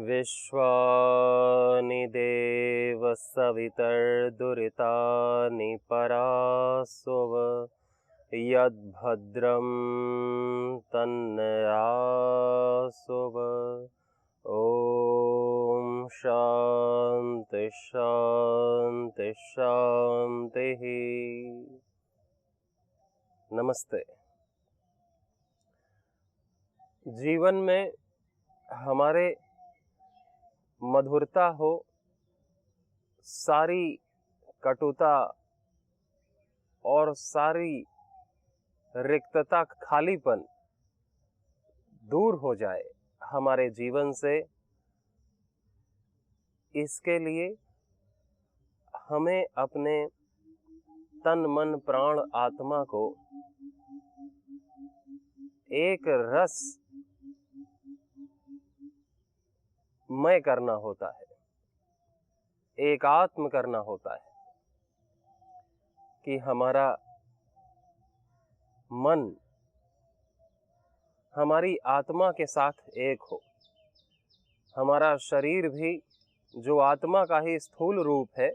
विश्वानि देव सवितर्दुरितानि परास्व यद्भद्रं तन्नयास्व। ओम शांति शांति शांति। नमस्ते। जीवन में हमारे मधुरता हो, सारी कटुता और सारी रिक्तता, खालीपन दूर हो जाए हमारे जीवन से, इसके लिए हमें अपने तन मन प्राण आत्मा को एक रस मय करना होता है, एकात्म करना होता है कि हमारा मन हमारी आत्मा के साथ एक हो, हमारा शरीर भी जो आत्मा का ही स्थूल रूप है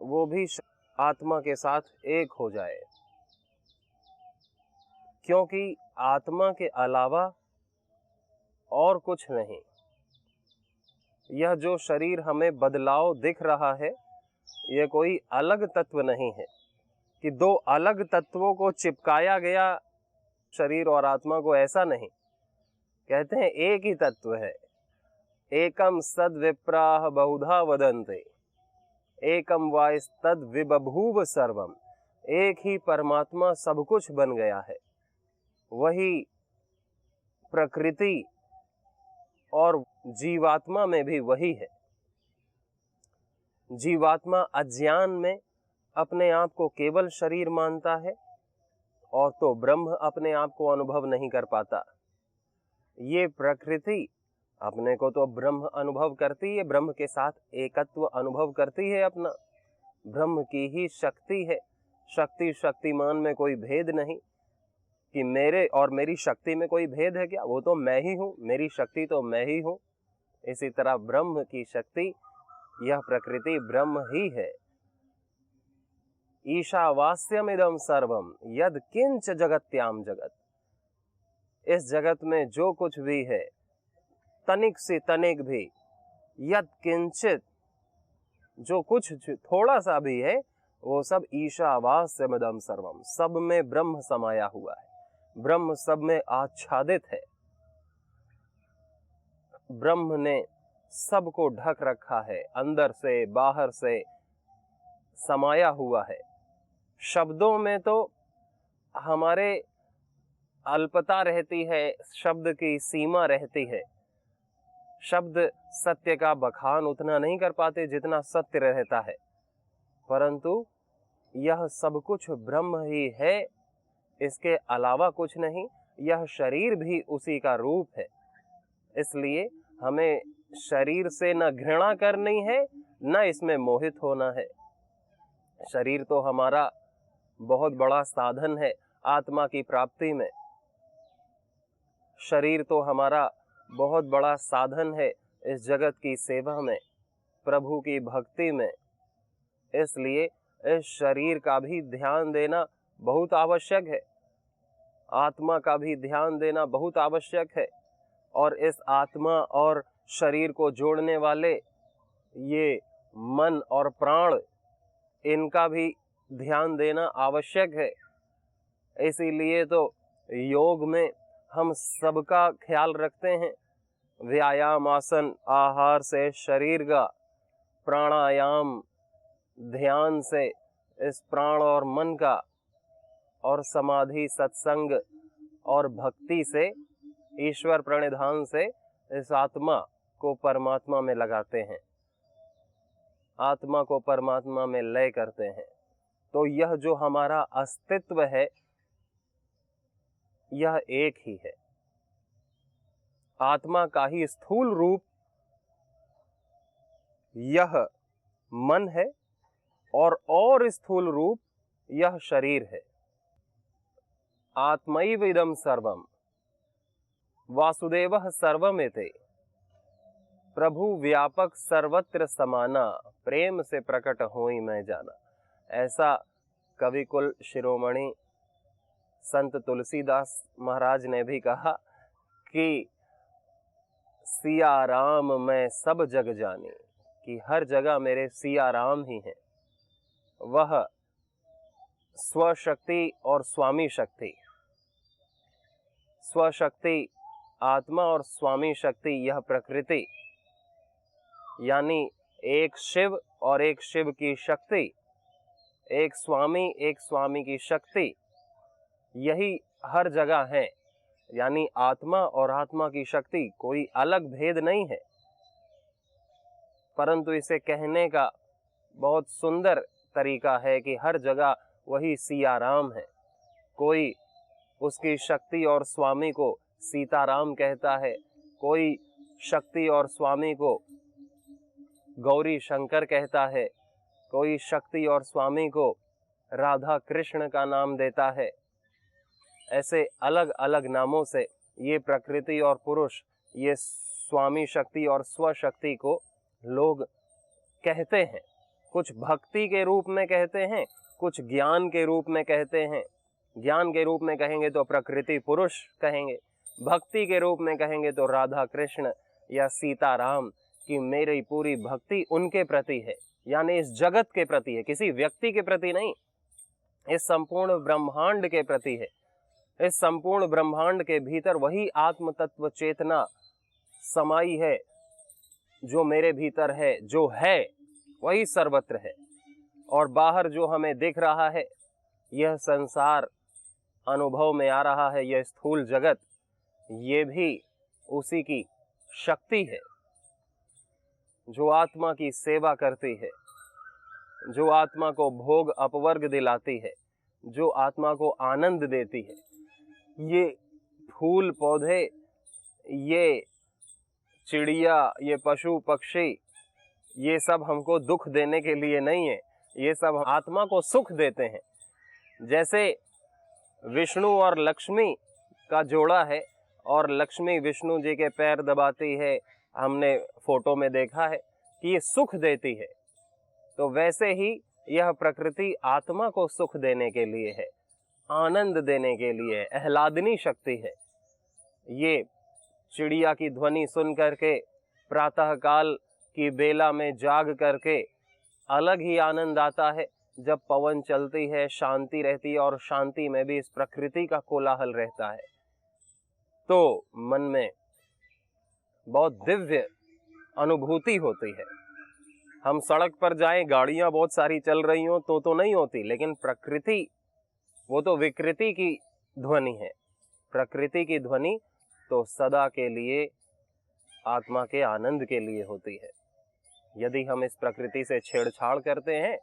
वो भी आत्मा के साथ एक हो जाए, क्योंकि आत्मा के अलावा और कुछ नहीं। यह जो शरीर हमें बदलाव दिख रहा है, यह कोई अलग तत्व नहीं है कि दो अलग तत्वों को चिपकाया गया शरीर और आत्मा को, ऐसा नहीं। कहते हैं एक ही तत्व है। एकम सद विप्राह बहुधा वदन्ते एकम वास्तद विबभूव सर्वम। एक ही परमात्मा सब कुछ बन गया है। वही प्रकृति और जीवात्मा में भी वही है। जीवात्मा अज्ञान में अपने आप को केवल शरीर मानता है और तो ब्रह्म अपने आप को अनुभव नहीं कर पाता। ये प्रकृति अपने को तो ब्रह्म अनुभव करती है, ब्रह्म के साथ एकत्व अनुभव करती है अपना। ब्रह्म की ही शक्ति है। शक्ति शक्तिमान में कोई भेद नहीं कि मेरे और मेरी शक्ति में कोई भेद है क्या? वो तो मैं ही हूँ, मेरी शक्ति तो मैं ही हूँ। इसी तरह ब्रह्म की शक्ति, यह प्रकृति ब्रह्म ही है। ईशावास्यमिदं सर्वम यद किंच जगत्याम जगत। इस जगत में जो कुछ भी है, तनिक से तनिक भी, यद किंचित जो कुछ थोड़ा सा भी है, वो सब ईशावास्यमिदं सर्वम, सब में ब्रह्म समाया हुआ है। ब्रह्म सब में आच्छादित है। ब्रह्म ने सबको ढक रखा है, अंदर से बाहर से समाया हुआ है। शब्दों में तो हमारे अल्पता रहती है, शब्द की सीमा रहती है। शब्द सत्य का बखान उतना नहीं कर पाते जितना सत्य रहता है, परंतु यह सब कुछ ब्रह्म ही है, इसके अलावा कुछ नहीं। यह शरीर भी उसी का रूप है। इसलिए हमें शरीर से न घृणा करनी है, न इसमें मोहित होना है। शरीर तो हमारा बहुत बड़ा साधन है आत्मा की प्राप्ति में। शरीर तो हमारा बहुत बड़ा साधन है इस जगत की सेवा में, प्रभु की भक्ति में। इसलिए इस शरीर का भी ध्यान देना बहुत आवश्यक है, आत्मा का भी ध्यान देना बहुत आवश्यक है। और इस आत्मा और शरीर को जोड़ने वाले ये मन और प्राण, इनका भी ध्यान देना आवश्यक है। इसीलिए तो योग में हम सबका ख्याल रखते हैं। व्यायाम, आसन, आहार से शरीर का, प्राणायाम, ध्यान से इस प्राण और मन का, और समाधि, सत्संग और भक्ति से, ईश्वर प्रणिधान से इस आत्मा को परमात्मा में लगाते हैं। आत्मा को परमात्मा में लय करते हैं, तो यह जो हमारा अस्तित्व है यह एक ही है। आत्मा का ही स्थूल रूप यह मन है और स्थूल रूप यह शरीर है। आत्मैव इदं सर्वम वासुदेवः सर्वमिति, प्रभु व्यापक सर्वत्र समाना, प्रेम से प्रकट होई मैं जाना। ऐसा कवि कुल शिरोमणि संत तुलसीदास महाराज ने भी कहा कि सिया राम मैं सब जग जानी, कि हर जगह मेरे सिया राम ही हैं। वह स्वशक्ति और स्वामी शक्ति, स्वशक्ति आत्मा और स्वामी शक्ति यह प्रकृति, यानी एक शिव और एक शिव की शक्ति, एक स्वामी की शक्ति, यही हर जगह है। यानी आत्मा और आत्मा की शक्ति कोई अलग भेद नहीं है, परंतु इसे कहने का बहुत सुंदर तरीका है कि हर जगह वही सिया राम है। कोई उसकी शक्ति और स्वामी को सीताराम कहता है, कोई शक्ति और स्वामी को गौरी शंकर कहता है, कोई शक्ति और स्वामी को राधा कृष्ण का नाम देता है। ऐसे अलग अलग नामों से ये प्रकृति और पुरुष, ये स्वामी शक्ति और स्वशक्ति को लोग कहते हैं। कुछ भक्ति के रूप में कहते हैं, कुछ ज्ञान के रूप में कहते हैं। ज्ञान के रूप में कहेंगे तो प्रकृति पुरुष कहेंगे, भक्ति के रूप में कहेंगे तो राधा कृष्ण या सीताराम, कि मेरी पूरी भक्ति उनके प्रति है, यानी इस जगत के प्रति है, किसी व्यक्ति के प्रति नहीं, इस संपूर्ण ब्रह्मांड के प्रति है। इस संपूर्ण ब्रह्मांड के भीतर वही आत्म तत्व चेतना समाई है, जो मेरे भीतर है, जो है वही सर्वत्र है। और बाहर जो हमें दिख रहा है, यह संसार अनुभव में आ रहा है, यह स्थूल जगत, ये भी उसी की शक्ति है, जो आत्मा की सेवा करती है, जो आत्मा को भोग अपवर्ग दिलाती है, जो आत्मा को आनंद देती है। ये फूल पौधे, ये चिड़िया, ये पशु पक्षी, ये सब हमको दुख देने के लिए नहीं है, ये सब आत्मा को सुख देते हैं। जैसे विष्णु और लक्ष्मी का जोड़ा है और लक्ष्मी विष्णु जी के पैर दबाती है, हमने फोटो में देखा है कि ये सुख देती है, तो वैसे ही यह प्रकृति आत्मा को सुख देने के लिए है, आनंद देने के लिए, आह्लादनी शक्ति है। ये चिड़िया की ध्वनि सुन करके, प्रातः काल की बेला में जाग करके अलग ही आनंद आता है। जब पवन चलती है, शांति रहती है, और शांति में भी इस प्रकृति का कोलाहल रहता है, तो मन में बहुत दिव्य अनुभूति होती है। हम सड़क पर जाएं, गाड़ियां बहुत सारी चल रही हों तो नहीं होती, लेकिन प्रकृति, वो तो विकृति की ध्वनि है। प्रकृति की ध्वनि तो सदा के लिए आत्मा के आनंद के लिए होती है। यदि हम इस प्रकृति से छेड़छाड़ करते हैं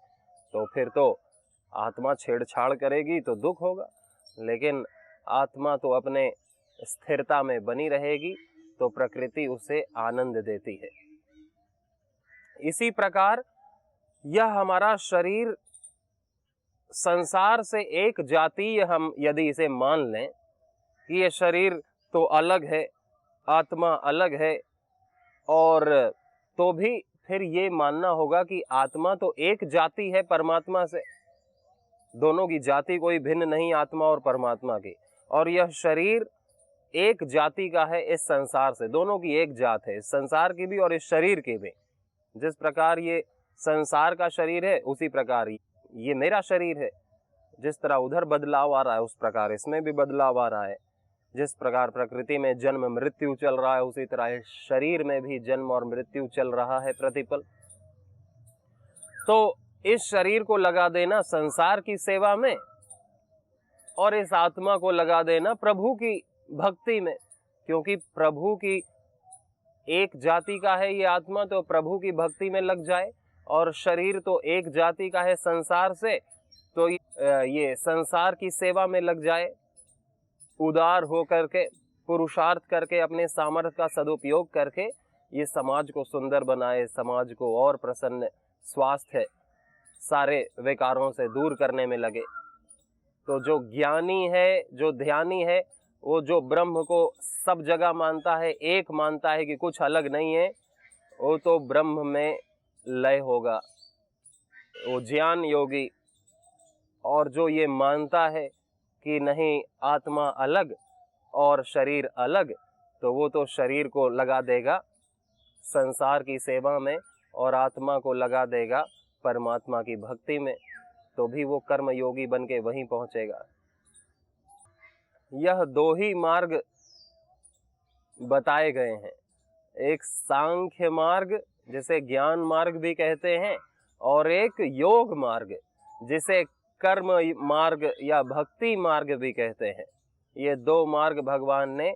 तो फिर तो आत्मा छेड़छाड़ करेगी तो दुख होगा, लेकिन आत्मा तो अपने स्थिरता में बनी रहेगी, तो प्रकृति उसे आनंद देती है। इसी प्रकार यह हमारा शरीर संसार से एक जातीय, हम यदि इसे मान लें कि ये शरीर तो अलग है, आत्मा अलग है, और तो भी फिर ये मानना होगा कि आत्मा तो एक जाति है परमात्मा से, दोनों की जाति कोई भिन्न नहीं आत्मा और परमात्मा की, और यह शरीर एक जाति का है इस संसार से, दोनों की एक जात है, इस संसार की भी और इस शरीर की भी। जिस प्रकार ये संसार का शरीर है, उसी प्रकार ये मेरा शरीर है। जिस तरह उधर बदलाव आ रहा है, उस प्रकार इसमें भी बदलाव आ रहा है। जिस प्रकार प्रकृति में जन्म मृत्यु चल रहा है, उसी तरह इस शरीर में भी जन्म और मृत्यु चल रहा है प्रतिपल। तो इस शरीर को लगा देना संसार की सेवा में, और इस आत्मा को लगा देना प्रभु की भक्ति में, क्योंकि प्रभु की एक जाति का है ये आत्मा, तो प्रभु की भक्ति में लग जाए और शरीर तो एक जाति का है संसार से, तो ये संसार की सेवा में लग जाए, उदार हो करके पुरुषार्थ करके अपने सामर्थ्य का सदुपयोग करके ये समाज को सुंदर बनाए, समाज को और प्रसन्न, स्वास्थ्य, सारे विकारों से दूर करने में लगे। तो जो ज्ञानी है, जो ध्यानी है, वो जो ब्रह्म को सब जगह मानता है, एक मानता है कि कुछ अलग नहीं है, वो तो ब्रह्म में लय होगा, वो ज्ञान योगी। और जो ये मानता है कि नहीं आत्मा अलग और शरीर अलग, तो वो तो शरीर को लगा देगा संसार की सेवा में और आत्मा को लगा देगा परमात्मा की भक्ति में, तो भी वो कर्म योगी बन के वहीं पहुंचेगा। यह दो ही मार्ग बताए गए हैं, एक सांख्य मार्ग जिसे ज्ञान मार्ग भी कहते हैं, और एक योग मार्ग जिसे कर्म मार्ग या भक्ति मार्ग भी कहते हैं। ये दो मार्ग भगवान ने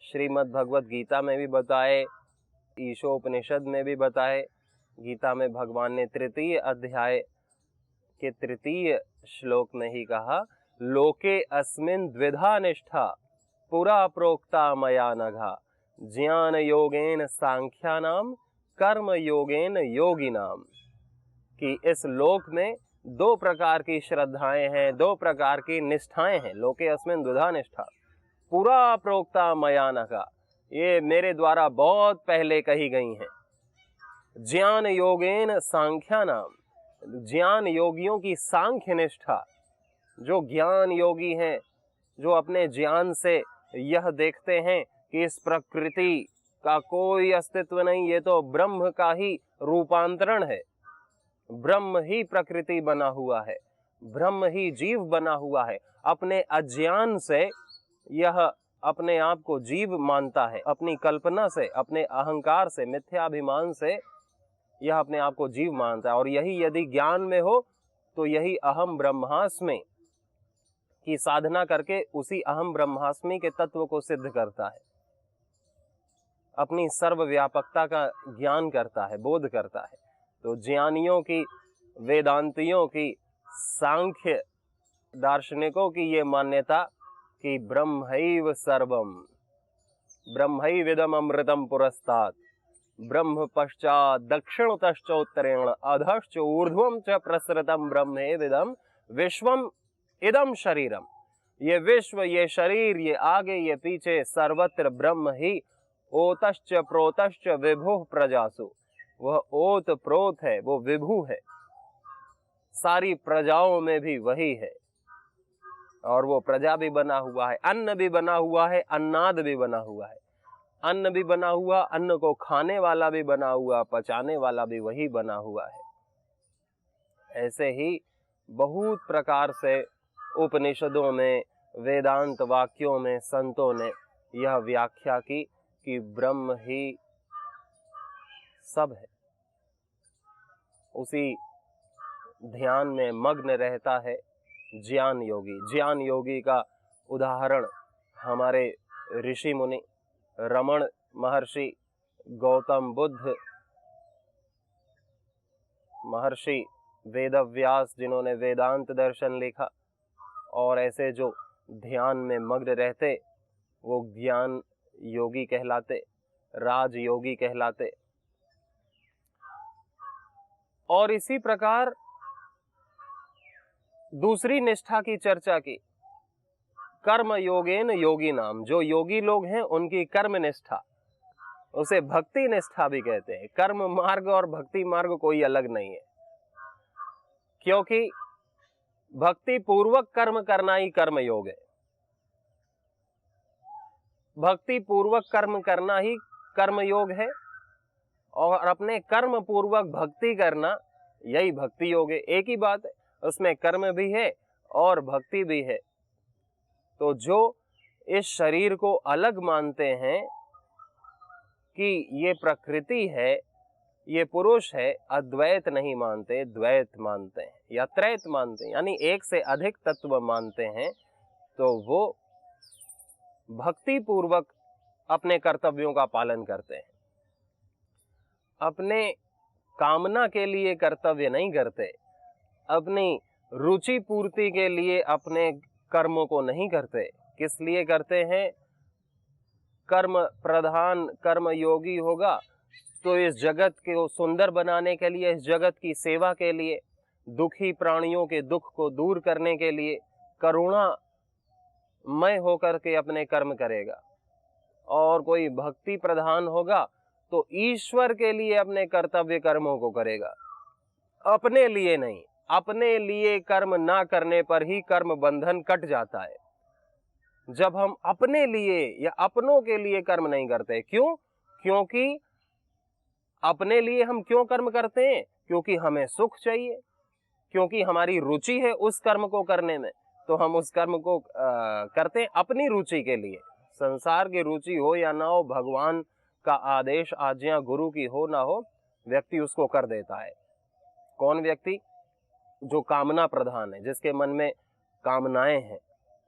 श्रीमद् भगवत गीता में भी बताए, ईशोपनिषद में भी बताए। गीता में भगवान ने तृतीय अध्याय के तृतीय श्लोक में ही कहा, लोके अस्मिन् द्विधा निष्ठा पुरा प्रोक्ता मया नघा, ज्ञान योगेन सांख्यानाम कर्म योगेन योगिनाम। कि इस लोक में दो प्रकार की श्रद्धाएं हैं, दो प्रकार की निष्ठाएं हैं। लोके अस्मिन् द्विधा निष्ठा पुरा प्रोक्ता मया नघा, ये मेरे द्वारा बहुत पहले कही गई हैं। ज्ञान योगेन सांख्यानाम, ज्ञान योगियों की सांख्य निष्ठा, जो ज्ञान योगी हैं, जो अपने ज्ञान से यह देखते हैं कि इस प्रकृति का कोई अस्तित्व नहीं, ये तो ब्रह्म का ही रूपांतरण है, ब्रह्म ही प्रकृति बना हुआ है, ब्रह्म ही जीव बना हुआ है। अपने अज्ञान से यह अपने आप को जीव मानता है, अपनी कल्पना से, अपने अहंकार से, मिथ्याभिमान से यह अपने आप को जीव मानता है। और यही यदि ज्ञान में हो तो यही अहम ब्रह्मास्मि की साधना करके उसी अहम ब्रह्मास्मि के तत्व को सिद्ध करता है, अपनी सर्वव्यापकता का ज्ञान करता है, बोध करता है। तो ज्ञानियों की, वेदांतियों की, सांख्य दार्शनिकों की ये मान्यता कि ब्रह्मैव सर्वम, ब्रह्मैविदम अमृतम पुरस्तात्, ब्रह्म पश्चात् दक्षिणतश्च उत्तरेण अधश्च ऊर्ध्वं च प्रसृतम ब्रह्मैविदम विश्वम इदम शरीरम। ये विश्व, ये शरीर, ये आगे, ये पीछे, सर्वत्र ब्रह्म ही ओतश्च प्रोतश्च विभुः प्रजासु। वह ओत प्रोत है, वो विभु है, सारी प्रजाओं में भी वही है। और वो प्रजा भी बना हुआ है, अन्न भी बना हुआ है, अन्नाद भी बना हुआ है। अन्न भी बना हुआ, अन्न को खाने वाला भी बना हुआ, पचाने वाला भी वही बना हुआ है। ऐसे ही बहुत प्रकार से उपनिषदों में, वेदांत वाक्यों में संतों ने यह व्याख्या की कि ब्रह्म ही सब है। उसी ध्यान में मग्न रहता है ज्ञान योगी। ज्ञान योगी का उदाहरण हमारे ऋषि मुनि, रमण महर्षि, गौतम बुद्ध, महर्षि वेदव्यास जिन्होंने वेदांत दर्शन लिखा, और ऐसे जो ध्यान में मग्न रहते वो ज्ञान योगी कहलाते, राज योगी कहलाते। और इसी प्रकार दूसरी निष्ठा की चर्चा की, कर्म योगेन योगी नाम। जो योगी लोग हैं उनकी कर्म निष्ठा, उसे भक्ति निष्ठा भी कहते हैं। कर्म मार्ग और भक्ति मार्ग कोई अलग नहीं है, क्योंकि भक्ति पूर्वक कर्म करना ही कर्म योग है। भक्ति पूर्वक कर्म करना ही कर्म योग है, और अपने कर्म पूर्वक भक्ति करना यही भक्ति योग है। एक ही बात है, उसमें कर्म भी है और भक्ति भी है। तो जो इस शरीर को अलग मानते हैं कि ये प्रकृति है, ये पुरुष है, अद्वैत नहीं मानते, द्वैत मानते हैं या त्रैत मानते हैं, यानी एक से अधिक तत्व मानते हैं, तो वो भक्ति पूर्वक अपने कर्तव्यों का पालन करते हैं। अपने कामना के लिए कर्तव्य नहीं करते, अपनी रुचि पूर्ति के लिए अपने कर्मों को नहीं करते। किस लिए करते हैं? कर्म प्रधान कर्म योगी होगा तो इस जगत को सुंदर बनाने के लिए, इस जगत की सेवा के लिए, दुखी प्राणियों के दुख को दूर करने के लिए करुणामय होकर के अपने कर्म करेगा। और कोई भक्ति प्रधान होगा तो ईश्वर के लिए अपने कर्तव्य कर्मों को करेगा, अपने लिए नहीं। अपने लिए कर्म ना करने पर ही कर्म बंधन कट जाता है। जब हम अपने लिए या अपनों के लिए कर्म नहीं करते, क्यों? क्योंकि अपने लिए हम क्यों कर्म करते हैं? क्योंकि हमें सुख चाहिए, क्योंकि हमारी रुचि है उस कर्म को करने में, तो हम उस कर्म को करते हैं अपनी रुचि के लिए। संसार की रुचि हो या ना हो, भगवान का आदेश आज्ञा गुरु की हो ना हो, व्यक्ति उसको कर देता है। कौन व्यक्ति? जो कामना प्रधान है, जिसके मन में कामनाएं हैं,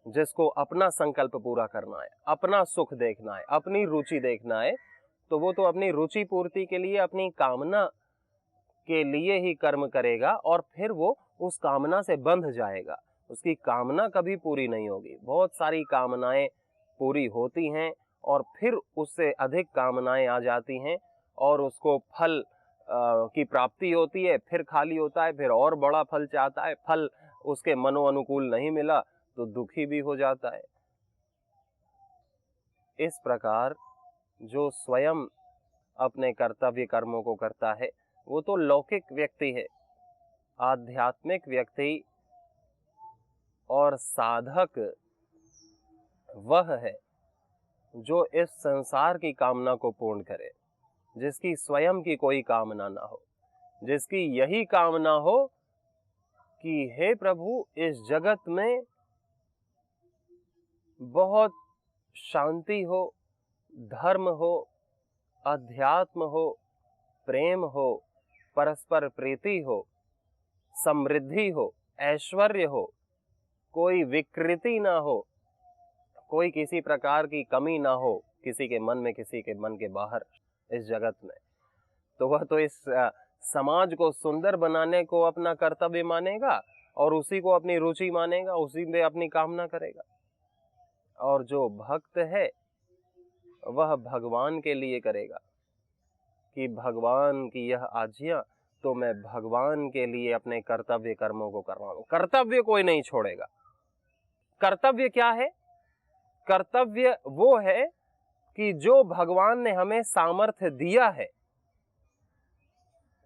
जिसको अपना संकल्प पूरा करना है, अपना सुख देखना है, अपनी रुचि देखना है, तो वो तो अपनी रुचि पूर्ति के लिए, अपनी कामना के लिए ही कर्म करेगा और फिर वो उस कामना से बंध जाएगा। उसकी कामना कभी पूरी नहीं होगी। बहुत सारी कामनाएं पूरी होती हैं और फिर उससे अधिक कामनाएं आ जाती हैं और उसको फल की प्राप्ति होती है, फिर खाली होता है, फिर और बड़ा फल चाहता है, फल उसके मनो अनुकूल नहीं मिला तो दुखी भी हो जाता है। इस प्रकार जो स्वयं अपने कर्तव्य कर्मों को करता है वो तो लौकिक व्यक्ति है। आध्यात्मिक व्यक्ति और साधक वह है जो इस संसार की कामना को पूर्ण करे, जिसकी स्वयं की कोई कामना ना हो, जिसकी यही कामना हो कि हे प्रभु, इस जगत में बहुत शांति हो, धर्म हो, अध्यात्म हो, प्रेम हो, परस्पर प्रीति हो, समृद्धि हो, ऐश्वर्य हो, कोई विकृति ना हो, कोई किसी प्रकार की कमी ना हो किसी के मन में, किसी के मन के बाहर इस जगत में। तो वह तो इस समाज को सुंदर बनाने को अपना कर्तव्य मानेगा और उसी को अपनी रुचि मानेगा, उसी में अपनी कामना करेगा। और जो भक्त है वह भगवान के लिए करेगा कि भगवान की यह आज्ञा, तो मैं भगवान के लिए अपने कर्तव्य कर्मों को कर रहा हूं। कर्तव्य कोई नहीं छोड़ेगा। कर्तव्य क्या है? कर्तव्य वो है कि जो भगवान ने हमें सामर्थ्य दिया है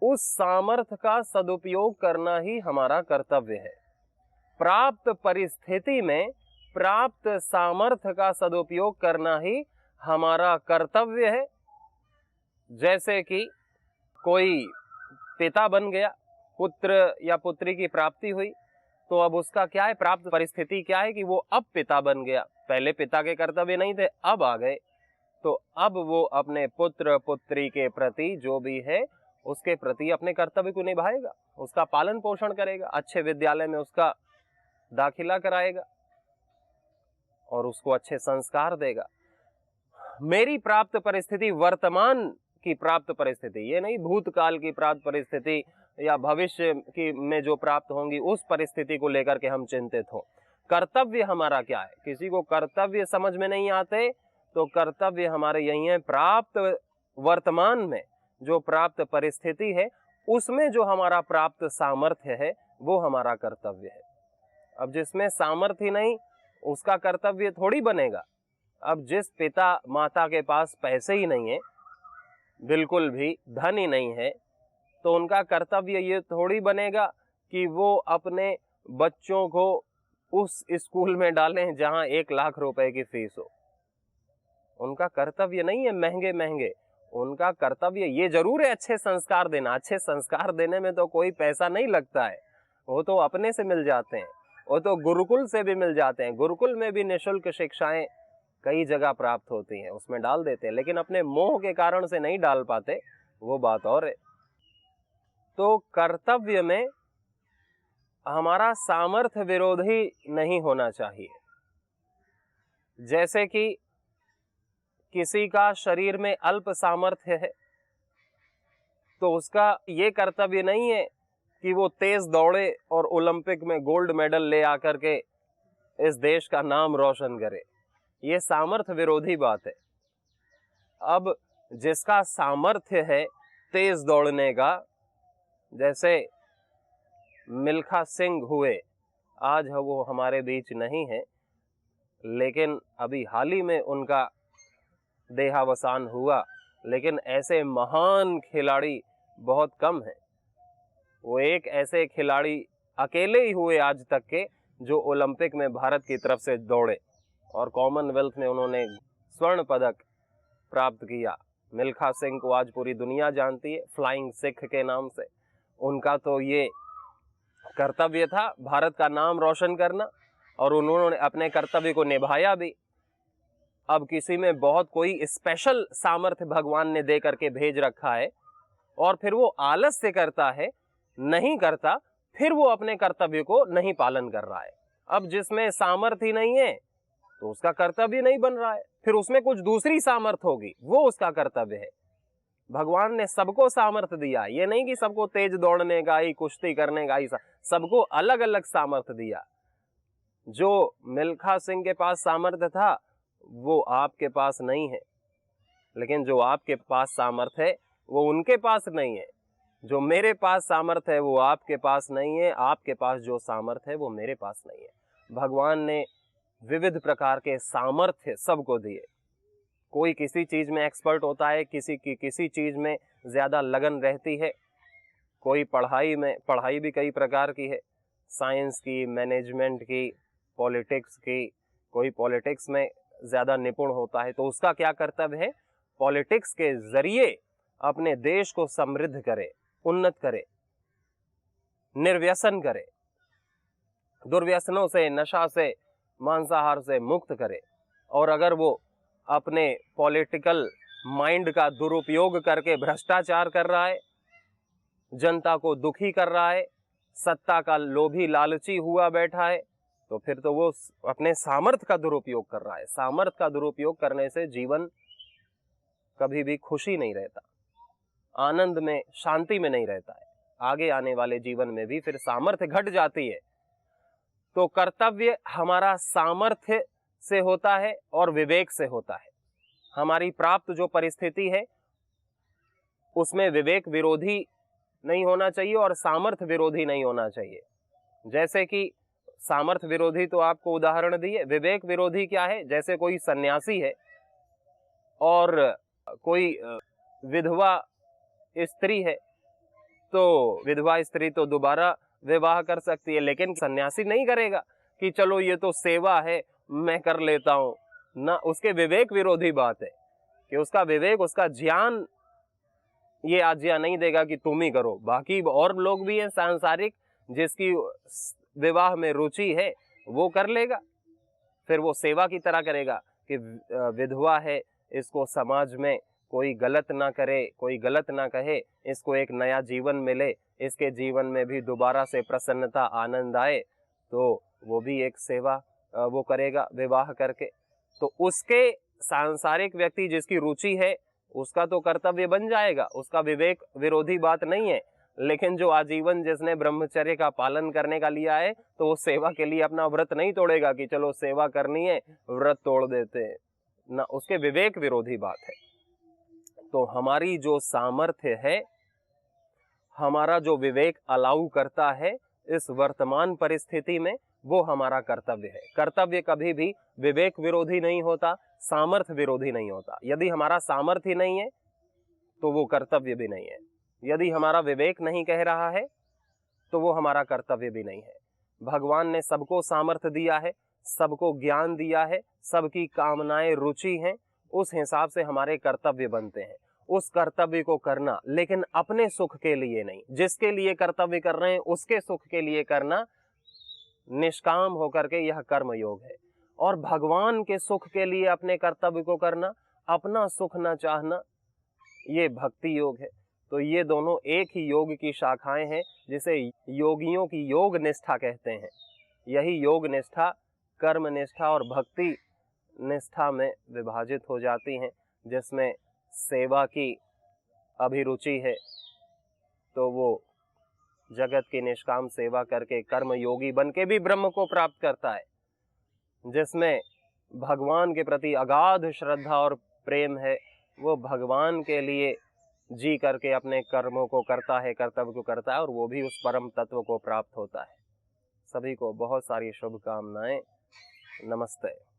उस सामर्थ्य का सदुपयोग करना ही हमारा कर्तव्य है। प्राप्त परिस्थिति में प्राप्त सामर्थ्य का सदुपयोग करना ही हमारा कर्तव्य है। जैसे कि कोई पिता बन गया, पुत्र या पुत्री की प्राप्ति हुई, तो अब उसका क्या है? प्राप्त परिस्थिति क्या है कि वो अब पिता बन गया। पहले पिता के कर्तव्य नहीं थे, अब आ गए, तो अब वो अपने पुत्र पुत्री के प्रति जो भी है उसके प्रति अपने कर्तव्य को निभाएगा, उसका पालन पोषण करेगा, अच्छे विद्यालय में उसका दाखिला कराएगा और उसको अच्छे संस्कार देगा। मेरी प्राप्त परिस्थिति वर्तमान की प्राप्त परिस्थिति, ये नहीं भूतकाल की प्राप्त परिस्थिति या भविष्य की में जो प्राप्त होंगी उस परिस्थिति को लेकर के हम चिंतित हो। कर्तव्य हमारा क्या है? किसी को कर्तव्य समझ में नहीं आते तो कर्तव्य हमारे यही है, प्राप्त वर्तमान में जो प्राप्त परिस्थिति है उसमें जो हमारा प्राप्त सामर्थ्य है वो हमारा कर्तव्य है। अब जिसमें सामर्थ्य ही नहीं उसका कर्तव्य थोड़ी बनेगा। अब जिस पिता माता के पास पैसे ही नहीं है, बिल्कुल भी धन ही नहीं है, तो उनका कर्तव्य ये थोड़ी बनेगा कि वो अपने बच्चों को उस स्कूल में डालें जहां 1 लाख रुपए की फीस हो। उनका कर्तव्य नहीं है महंगे महंगे, उनका कर्तव्य ये जरूर है अच्छे संस्कार देना। अच्छे संस्कार देने में तो कोई पैसा नहीं लगता है, वो तो अपने से मिल जाते हैं, वो तो गुरुकुल से भी मिल जाते हैं। गुरुकुल में भी निःशुल्क शिक्षाएं कई जगह प्राप्त होती हैं, उसमें डाल देते हैं, लेकिन अपने मोह के कारण से नहीं डाल पाते, वो बात और है। तो कर्तव्य में हमारा सामर्थ्य विरोधी नहीं होना चाहिए। जैसे कि किसी का शरीर में अल्प सामर्थ्य है तो उसका ये कर्तव्य नहीं है कि वो तेज दौड़े और ओलंपिक में गोल्ड मेडल ले आकर के इस देश का नाम रोशन करे। ये सामर्थ्य विरोधी बात है। अब जिसका सामर्थ्य है तेज दौड़ने का, जैसे मिल्खा सिंह हुए, आज वो हमारे बीच नहीं है, लेकिन अभी हाल ही में उनका देहावसान हुआ, लेकिन ऐसे महान खिलाड़ी बहुत कम हैं। वो एक ऐसे खिलाड़ी अकेले ही हुए आज तक के जो ओलंपिक में भारत की तरफ से दौड़े और कॉमनवेल्थ में उन्होंने स्वर्ण पदक प्राप्त किया। मिल्खा सिंह को आज पूरी दुनिया जानती है फ्लाइंग सिख के नाम से। उनका तो ये कर्तव्य था भारत का नाम रोशन करना, और उन्होंने अपने कर्तव्य को निभाया भी। अब किसी में बहुत कोई स्पेशल सामर्थ्य भगवान ने दे करके भेज रखा है और फिर वो आलस से करता है, नहीं करता, फिर वो अपने कर्तव्य को नहीं पालन कर रहा है। अब जिसमें सामर्थ्य ही नहीं है तो उसका कर्तव्य नहीं बन रहा है, फिर उसमें कुछ दूसरी सामर्थ्य होगी, वो उसका कर्तव्य है। भगवान ने सबको सामर्थ्य दिया, ये नहीं कि सबको तेज दौड़ने का ही, कुश्ती करने का ही, सबको अलग अलग सामर्थ्य दिया। जो मिल्खा सिंह के पास सामर्थ्य था वो आपके पास नहीं है, लेकिन जो आपके पास सामर्थ्य है वो उनके पास नहीं है। जो मेरे पास सामर्थ्य है वो आपके पास नहीं है, आपके पास जो सामर्थ्य है वो मेरे पास नहीं है। भगवान ने विविध प्रकार के सामर्थ्य सबको दिए। कोई किसी चीज में एक्सपर्ट होता है, किसी की किसी चीज में ज्यादा लगन रहती है। कोई पढ़ाई में, पढ़ाई भी कई प्रकार की है, साइंस की, मैनेजमेंट की, पॉलिटिक्स की। कोई पॉलिटिक्स में ज्यादा निपुण होता है तो उसका क्या कर्तव्य है? पॉलिटिक्स के जरिए अपने देश को समृद्ध करे, उन्नत करे, निर्व्यसन करे, दुर्व्यसनों से, नशा से, मांसाहार से मुक्त करे। और अगर वो अपने पॉलिटिकल माइंड का दुरुपयोग करके भ्रष्टाचार कर रहा है, जनता को दुखी कर रहा है, सत्ता का लोभी लालची हुआ बैठा है, तो फिर तो वो अपने सामर्थ्य का दुरुपयोग कर रहा है। सामर्थ्य का दुरुपयोग करने से जीवन कभी भी खुशी नहीं रहता, आनंद में, शांति में नहीं रहता है। आगे आने वाले जीवन में भी फिर सामर्थ्य घट जाती है। तो कर्तव्य हमारा सामर्थ्य से होता है और विवेक से होता है। हमारी प्राप्त जो परिस्थिति है उसमें विवेक विरोधी नहीं होना चाहिए और सामर्थ्य विरोधी नहीं होना चाहिए। जैसे कि सामर्थ्य विरोधी तो आपको उदाहरण दिए, विवेक विरोधी क्या है? जैसे कोई सन्यासी है और कोई विधवा स्त्री है, तो विधवा स्त्री तो दोबारा विवाह कर सकती है, लेकिन सन्यासी नहीं करेगा कि चलो ये तो सेवा है मैं कर लेता हूं ना। उसके विवेक विरोधी बात है कि उसका विवेक, उसका ज्ञान ये आज्ञा नहीं देगा कि तुम ही करो। बाकी और लोग भी हैं सांसारिक, जिसकी विवाह में रुचि है वो कर लेगा, फिर वो सेवा की तरह करेगा कि विधवा है, इसको समाज में कोई गलत ना करे, कोई गलत ना कहे, इसको एक नया जीवन मिले, इसके जीवन में भी दोबारा से प्रसन्नता, आनंद आए, तो वो भी एक सेवा वो करेगा विवाह करके। तो उसके सांसारिक व्यक्ति जिसकी रुचि है उसका तो कर्तव्य बन जाएगा, उसका विवेक विरोधी बात नहीं है। लेकिन जो आजीवन जिसने ब्रह्मचर्य का पालन करने का लिया है तो वो सेवा के लिए अपना व्रत नहीं तोड़ेगा कि चलो सेवा करनी है व्रत तोड़ देते हैं ना, उसके विवेक विरोधी बात है। तो हमारी जो सामर्थ्य है, हमारा जो विवेक अलाउ करता है इस वर्तमान परिस्थिति में, वो हमारा कर्तव्य है। कर्तव्य कभी भी विवेक विरोधी नहीं होता, सामर्थ्य विरोधी नहीं होता। यदि हमारा सामर्थ्य नहीं है तो वो कर्तव्य भी नहीं है। यदि हमारा विवेक नहीं कह रहा है तो वो हमारा कर्तव्य भी नहीं है। भगवान ने सबको सामर्थ्य दिया है, सबको ज्ञान दिया है, सबकी कामनाएं, रुचि हैं, उस हिसाब से हमारे कर्तव्य बनते हैं। उस कर्तव्य को करना, लेकिन अपने सुख के लिए नहीं। जिसके लिए कर्तव्य कर रहे हैं उसके सुख के लिए करना निष्काम होकर के यह कर्म योग है। और भगवान के सुख के लिए अपने कर्तव्य को करना, अपना सुख न चाहना, ये भक्ति योग है। तो ये दोनों एक ही योग की शाखाएं हैं, जिसे योगियों की योग निष्ठा कहते हैं। यही योग निष्ठा कर्म निष्ठा और भक्ति निष्ठा में विभाजित हो जाती हैं, जिसमें सेवा की अभिरुचि है, तो वो जगत की निष्काम सेवा करके कर्म योगी बन के भी ब्रह्म को प्राप्त करता है। जिसमें भगवान के प्रति अगाध श्रद्धा और प्रेम है, वो भगवान के लिए जी करके अपने कर्मों को करता है, कर्तव्य को करता है, और वो भी उस परम तत्व को प्राप्त होता है। सभी को बहुत सारी शुभकामनाएं। नमस्ते।